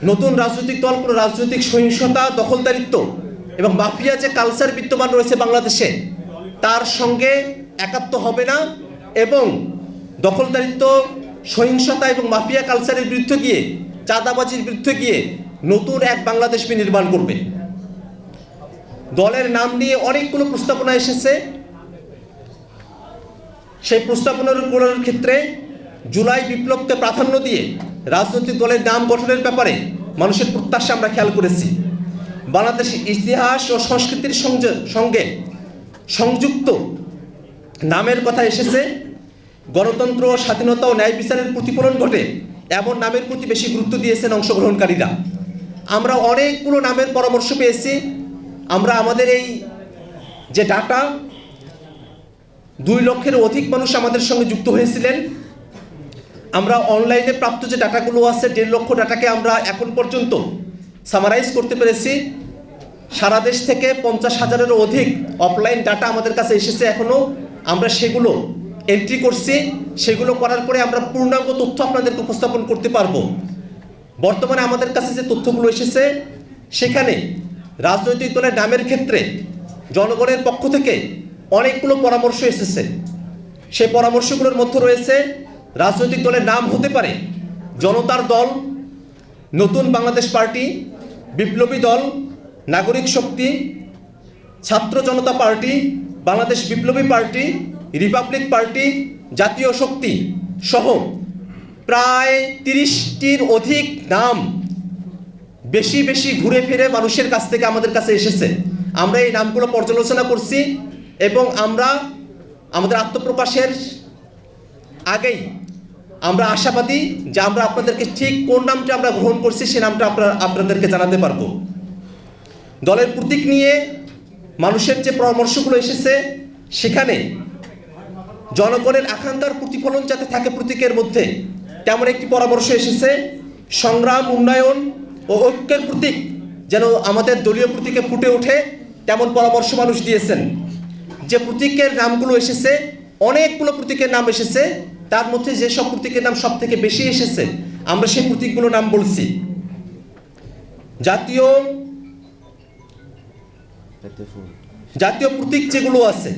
নতুন রাজনৈতিক দল কোনো রাজনৈতিক সহিংসতা, দখলদারিত্ব এবং মাফিয়া যে কালচার বিদ্যমান রয়েছে বাংলাদেশে তার সঙ্গে একাত্ম হবে না এবং দখলদারিত্ব, সহিংসতা এবং মাফিয়া কালচারের বিরুদ্ধে গিয়ে, চাঁদাবাজির বিরুদ্ধে গিয়ে নতুন এক বাংলাদেশ নির্মাণ করবে। দলের নাম নিয়ে অনেকগুলো প্রস্তাবনা এসেছে। সেই প্রস্তাবনাগুলোর ক্ষেত্রে জুলাই বিপ্লবকে প্রাধান্য দিয়ে রাজনৈতিক দলের নাম গঠনের ব্যাপারে মানুষের প্রত্যাশা আমরা খেয়াল করেছি। বাংলাদেশের ইতিহাস ও সংস্কৃতির সঙ্গে সংযুক্ত নামের কথা এসেছে। গণতন্ত্র, স্বাধীনতা ও ন্যায় বিচারের প্রতিফলন ঘটে এমন নামের প্রতি বেশি গুরুত্ব দিয়েছেন অংশগ্রহণকারীরা। আমরা অনেকগুলো নামের পরামর্শ পেয়েছি। আমরা আমাদের এই যে ডাটা, 2 লক্ষের অধিক মানুষ আমাদের সঙ্গে যুক্ত হয়েছিলেন। আমরা অনলাইনে প্রাপ্ত যে ডাটাগুলো আছে, 1.5 লক্ষ ডাটাকে আমরা এখন পর্যন্ত সামারাইজ করতে পেরেছি। সারা দেশ থেকে 50,000-এরও অধিক অফলাইন ডাটা আমাদের কাছে এসেছে। এখনও আমরা সেগুলো এন্ট্রি করছি। সেগুলো করার পরে আমরা পূর্ণাঙ্গ তথ্য আপনাদেরকে উপস্থাপন করতে পারবো। বর্তমানে আমাদের কাছে যে তথ্যগুলো এসেছে সেখানে রাজনৈতিক দলের নামের ক্ষেত্রে জনগণের পক্ষ থেকে অনেকগুলো পরামর্শ এসেছে। সেই পরামর্শগুলোর মধ্যে রয়েছে রাজনৈতিক দলের নাম হতে পারে জনতার দল, নতুন বাংলাদেশ পার্টি, বিপ্লবী দল, নাগরিক শক্তি, ছাত্র জনতা পার্টি, বাংলাদেশ বিপ্লবী পার্টি, রিপাবলিক পার্টি, জাতীয় শক্তি সহ প্রায় 30টির অধিক নাম বেশি বেশি ঘুরে ফিরে মানুষের কাছ থেকে আমাদের কাছে এসেছে। আমরা এই নামগুলো পর্যালোচনা করছি এবং আমরা আমাদের আত্মপ্রকাশের আগেই আমরা আশাবাদী যে আমরা আপনাদেরকে ঠিক কোন নামটা আমরা গ্রহণ করছি সে নামটা আপনাদেরকে জানাতে পারবো। দলের প্রতীক নিয়ে মানুষের যে পরামর্শগুলো এসেছে সেখানে জনগণের আকাঙ্ক্ষার প্রতিফলন যাতে থাকে প্রতীকের মধ্যে, তেমন একটি পরামর্শ এসেছে। সংগ্রাম, উন্নয়ন ও ঐক্যের প্রতীক যেন আমাদের দলীয় প্রতীকে ফুটে ওঠে তেমন পরামর্শ মানুষ দিয়েছেন। যে প্রতীকের নামগুলো এসেছে, অনেকগুলো প্রতীকের নাম এসেছে, তার মধ্যে যেসব প্রতীকের নাম সব থেকে বেশি এসেছে আমরা সেই প্রতীকগুলোর নাম বলছি। জাতীয় প্রতীক যেগুলো আছে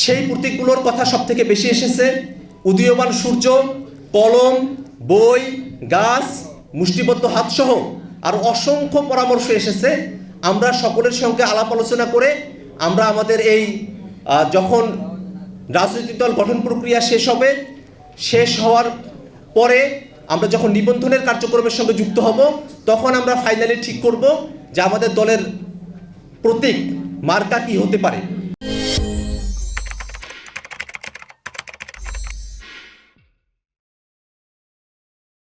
সেই প্রতীকগুলোর কথা সব থেকে বেশি এসেছে। উদীয়মান সূর্য, কলম, বই, গাছ, মুষ্টিবদ্ধ হাতসহ আর অসংখ্য পরামর্শ এসেছে। আমরা সকলের সঙ্গে আলাপ আলোচনা করে আমরা আমাদের এই যখন রাজনৈতিক দল গঠন প্রক্রিয়া শেষ হওয়ার পরে আমরা যখন নিবন্ধনের কার্যক্রমের সঙ্গে যুক্ত হব তখন আমরা ফাইনালি ঠিক করব যে আমাদের দলের প্রতীক মার্কা কি হতে পারে।